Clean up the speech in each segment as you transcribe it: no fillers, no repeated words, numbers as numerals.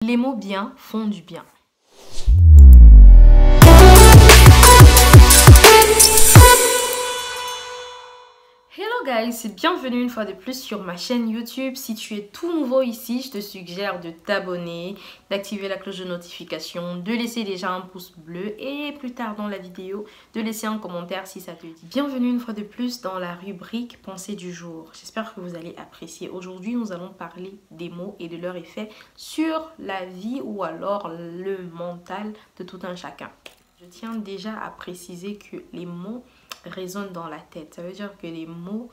Les mots bien font du bien. Hello guys, bienvenue une fois de plus sur ma chaîne YouTube. Si tu es tout nouveau ici, je te suggère de t'abonner, d'activer la cloche de notification, de laisser déjà un pouce bleu et plus tard dans la vidéo, de laisser un commentaire si ça te dit. Bienvenue une fois de plus dans la rubrique Pensée du jour. J'espère que vous allez apprécier. Aujourd'hui, nous allons parler des mots et de leur effet sur la vie ou alors le mental de tout un chacun. Je tiens déjà à préciser que les mots résonnent dans la tête. Ça veut dire que les mots,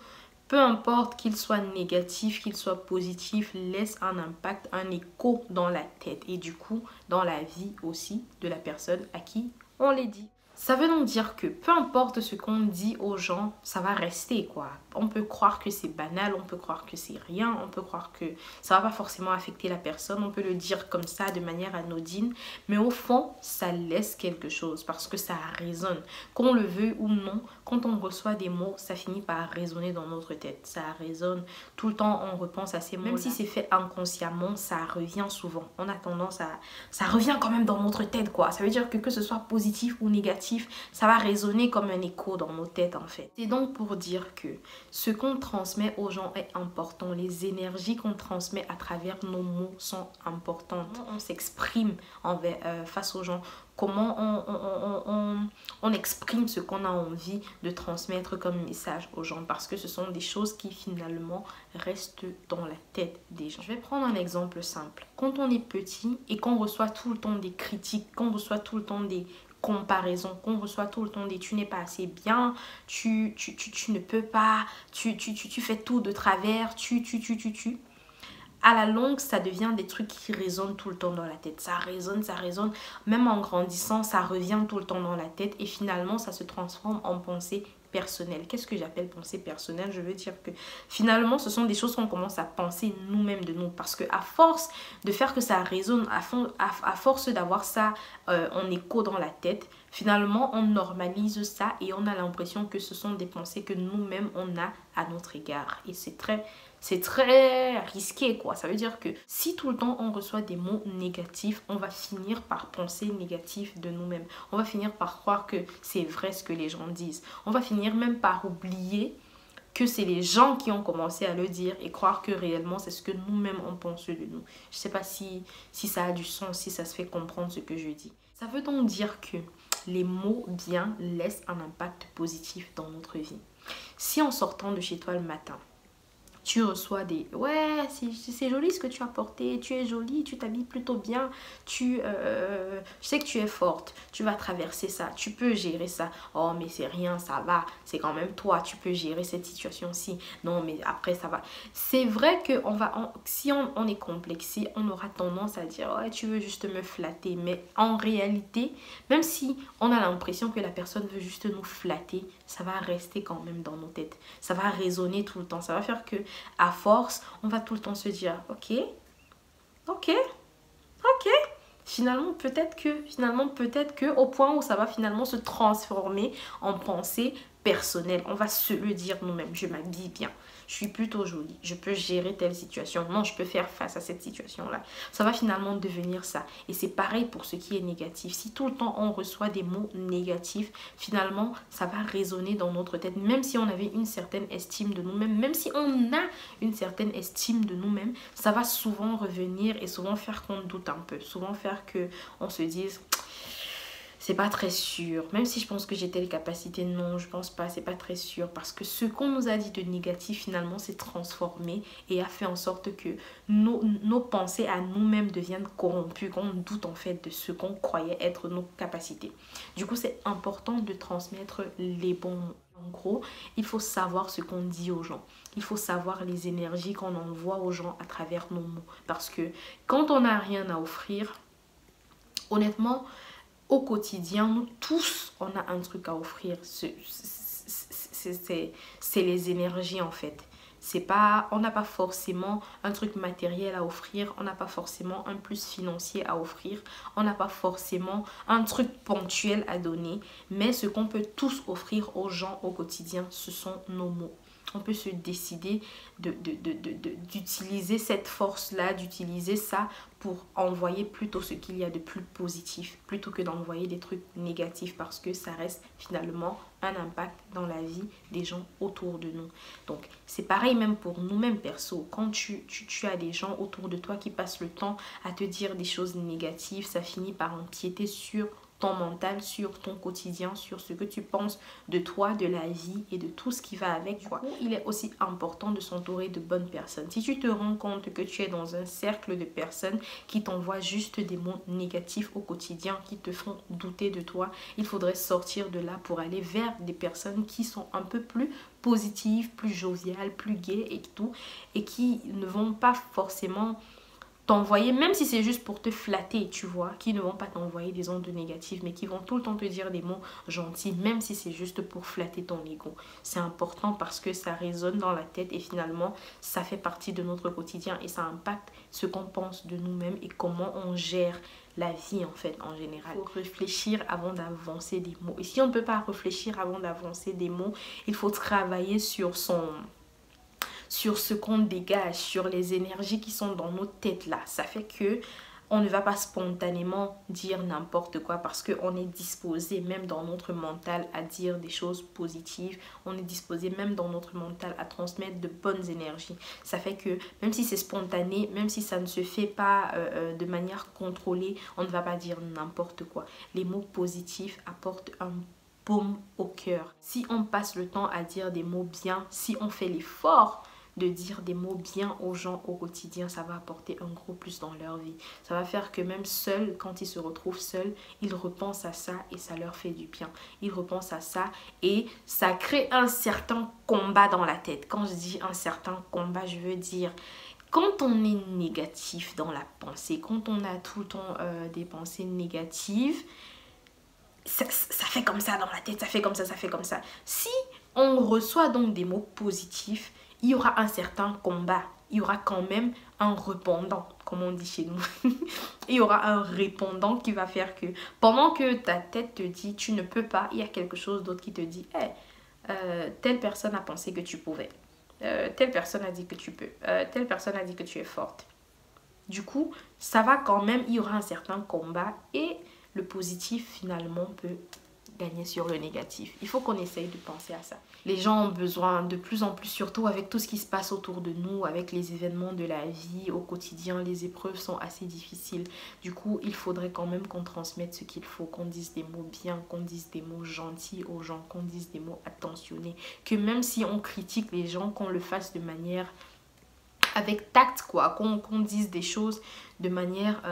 peu importe qu'ils soient négatifs, qu'ils soient positifs, laissent un impact, un écho dans la tête et du coup dans la vie aussi de la personne à qui on les dit. Ça veut donc dire que peu importe ce qu'on dit aux gens, ça va rester quoi. On peut croire que c'est banal, on peut croire que c'est rien, on peut croire que ça va pas forcément affecter la personne, on peut le dire comme ça de manière anodine, mais au fond, ça laisse quelque chose parce que ça résonne. Qu'on le veuille ou non, quand on reçoit des mots, ça finit par résonner dans notre tête. Ça résonne tout le temps, on repense à ces mots. Même si c'est fait inconsciemment, ça revient souvent. On a tendance à... Ça revient quand même dans notre tête quoi. Ça veut dire que ce soit positif ou négatif, ça va résonner comme un écho dans nos têtes en fait. C'est donc pour dire que ce qu'on transmet aux gens est important. Les énergies qu'on transmet à travers nos mots sont importantes. Comment on s'exprime face aux gens, comment on exprime ce qu'on a envie de transmettre comme message aux gens, parce que ce sont des choses qui finalement restent dans la tête des gens. Je vais prendre un exemple simple. Quand on est petit et qu'on reçoit tout le temps des critiques, qu'on reçoit tout le temps des comparaison, qu'on reçoit tout le temps des tu n'es pas assez bien, tu ne peux pas, tu fais tout de travers, à la longue, ça devient des trucs qui résonnent tout le temps dans la tête. Ça résonne. Même en grandissant, ça revient tout le temps dans la tête et finalement, ça se transforme en pensée personnelle. Qu'est-ce que j'appelle pensée personnelle? Je veux dire que finalement, ce sont des choses qu'on commence à penser nous-mêmes de nous. Parce qu'à force de faire que ça résonne, à force d'avoir ça en écho dans la tête, finalement, on normalise ça et on a l'impression que ce sont des pensées que nous-mêmes, on a à notre égard. Et c'est très risqué quoi. Ça veut dire que si tout le temps on reçoit des mots négatifs, on va finir par penser négatif de nous-mêmes. On va finir par croire que c'est vrai ce que les gens disent. On va finir même par oublier que c'est les gens qui ont commencé à le dire et croire que réellement c'est ce que nous-mêmes on pense de nous. Je sais pas si ça a du sens, si ça se fait comprendre ce que je dis. Ça veut donc dire que les mots bien laissent un impact positif dans notre vie. Si en sortant de chez toi le matin, tu reçois des ouais c'est joli ce que tu as porté, tu es jolie, tu t'habilles plutôt bien, je sais que tu es forte, tu vas traverser ça, tu peux gérer ça, oh mais c'est rien, ça va, c'est quand même toi, tu peux gérer cette situation-ci, non mais après ça va. C'est vrai que si on est complexé, on aura tendance à dire ouais tu veux juste me flatter, mais en réalité même si on a l'impression que la personne veut juste nous flatter, ça va rester quand même dans nos têtes, ça va résonner tout le temps, ça va faire que à force, on va tout le temps se dire ok. Finalement, peut-être que au point où ça va finalement se transformer en pensée personnelle. On va se le dire nous-mêmes. Je m'habille bien. Je suis plutôt jolie. Je peux gérer telle situation. Non, je peux faire face à cette situation-là. Ça va finalement devenir ça. Et c'est pareil pour ce qui est négatif. Si tout le temps on reçoit des mots négatifs, finalement, ça va résonner dans notre tête. Même si on avait une certaine estime de nous-mêmes, même si on a une certaine estime de nous-mêmes, ça va souvent revenir et souvent faire qu'on doute un peu. Souvent faire qu'on se dise... c'est pas très sûr, même si je pense que j'ai telle capacité, non je pense pas, c'est pas très sûr, parce que ce qu'on nous a dit de négatif finalement s'est transformé et a fait en sorte que nos pensées à nous-mêmes deviennent corrompues, qu'on doute en fait de ce qu'on croyait être nos capacités. Du coup c'est important de transmettre les bons mots. En gros, il faut savoir ce qu'on dit aux gens. Il faut savoir les énergies qu'on envoie aux gens à travers nos mots. Parce que quand on n'a rien à offrir, honnêtement, au quotidien, nous tous, on a un truc à offrir. C'est les énergies en fait. On n'a pas forcément un truc matériel à offrir, on n'a pas forcément un plus financier à offrir, on n'a pas forcément un truc ponctuel à donner, mais ce qu'on peut tous offrir aux gens au quotidien, ce sont nos mots. on peut se décider d'utiliser cette force-là, d'utiliser ça pour envoyer plutôt ce qu'il y a de plus positif, plutôt que d'envoyer des trucs négatifs, parce que ça reste finalement un impact dans la vie des gens autour de nous. Donc c'est pareil même pour nous-mêmes perso. Quand tu as des gens autour de toi qui passent le temps à te dire des choses négatives, ça finit par empiéter sur ton mental, sur ton quotidien, sur ce que tu penses de toi, de la vie et de tout ce qui va avec. Du coup, il est aussi important de s'entourer de bonnes personnes. Si tu te rends compte que tu es dans un cercle de personnes qui t'envoient juste des mots négatifs au quotidien, qui te font douter de toi, il faudrait sortir de là pour aller vers des personnes qui sont un peu plus positives, plus joviales, plus gaies et tout, et qui ne vont pas forcément t'envoyer, même si c'est juste pour te flatter, tu vois, qui ne vont pas t'envoyer des ondes négatives, mais qui vont tout le temps te dire des mots gentils, même si c'est juste pour flatter ton ego. C'est important parce que ça résonne dans la tête et finalement, ça fait partie de notre quotidien et ça impacte ce qu'on pense de nous-mêmes et comment on gère la vie en fait en général. Il faut réfléchir avant d'avancer des mots. Et si on ne peut pas réfléchir avant d'avancer des mots, il faut travailler sur ce qu'on dégage, sur les énergies qui sont dans nos têtes là. Ça fait que on ne va pas spontanément dire n'importe quoi parce qu'on est disposé même dans notre mental à dire des choses positives. On est disposé même dans notre mental à transmettre de bonnes énergies. Ça fait que même si c'est spontané, même si ça ne se fait pas de manière contrôlée, on ne va pas dire n'importe quoi. Les mots positifs apportent un baume au cœur. Si on passe le temps à dire des mots bien, si on fait l'effort de dire des mots bien aux gens au quotidien, ça va apporter un gros plus dans leur vie. Ça va faire que même seuls, quand ils se retrouvent seuls, ils repensent à ça et ça leur fait du bien. Ils repensent à ça et ça crée un certain combat dans la tête. Quand je dis un certain combat, je veux dire quand on est négatif dans la pensée, quand on a tout le temps des pensées négatives, ça fait comme ça dans la tête, ça fait comme ça, ça fait comme ça. Si on reçoit donc des mots positifs, il y aura un certain combat. Il y aura quand même un répondant, comme on dit chez nous. Il y aura un répondant qui va faire que pendant que ta tête te dit tu ne peux pas, il y a quelque chose d'autre qui te dit hey, telle personne a pensé que tu pouvais. Telle personne a dit que tu peux. Telle personne a dit que tu es forte. Du coup, ça va quand même, il y aura un certain combat et le positif finalement peut gagner sur le négatif. Il faut qu'on essaye de penser à ça. Les gens ont besoin de plus en plus, surtout avec tout ce qui se passe autour de nous, avec les événements de la vie au quotidien, les épreuves sont assez difficiles. Du coup, il faudrait quand même qu'on transmette ce qu'il faut, qu'on dise des mots bien, qu'on dise des mots gentils aux gens, qu'on dise des mots attentionnés, que même si on critique les gens, qu'on le fasse de manière avec tact, quoi, qu'on dise des choses de manière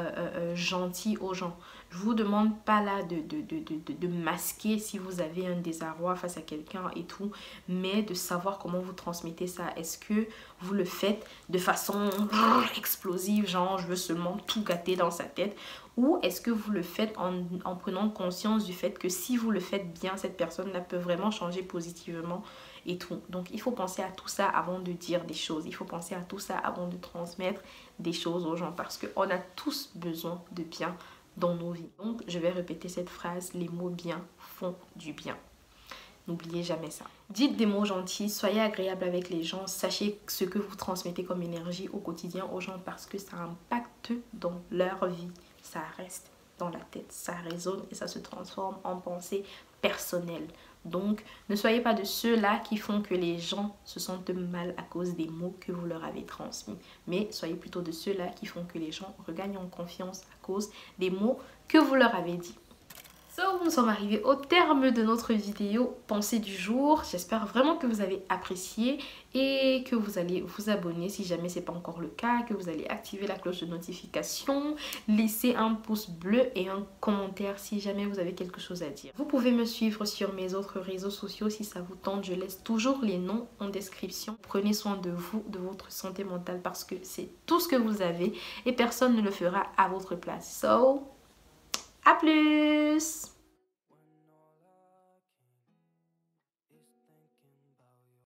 gentille aux gens. Je vous demande pas là de masquer si vous avez un désarroi face à quelqu'un et tout, mais de savoir comment vous transmettez ça. Est-ce que vous le faites de façon explosive, genre je veux seulement tout gâter dans sa tête, ou est-ce que vous le faites en prenant conscience du fait que si vous le faites bien, cette personne-là peut vraiment changer positivement et tout. Donc il faut penser à tout ça avant de dire des choses. Il faut penser à tout ça avant de transmettre des choses aux gens parce qu'on a tous besoin de bien dans nos vies. Donc je vais répéter cette phrase, les mots bien font du bien. N'oubliez jamais ça. Dites des mots gentils, soyez agréable avec les gens, sachez ce que vous transmettez comme énergie au quotidien aux gens parce que ça impacte dans leur vie. Ça reste dans la tête, ça résonne et ça se transforme en pensée personnelle. Donc, ne soyez pas de ceux-là qui font que les gens se sentent mal à cause des mots que vous leur avez transmis. Mais soyez plutôt de ceux-là qui font que les gens regagnent en confiance à cause des mots que vous leur avez dit. Nous sommes arrivés au terme de notre vidéo pensée du jour. J'espère vraiment que vous avez apprécié et que vous allez vous abonner si jamais ce n'est pas encore le cas, que vous allez activer la cloche de notification, laisser un pouce bleu et un commentaire si jamais vous avez quelque chose à dire. Vous pouvez me suivre sur mes autres réseaux sociaux si ça vous tente. Je laisse toujours les noms en description. Prenez soin de vous, de votre santé mentale parce que c'est tout ce que vous avez et personne ne le fera à votre place. So, à plus!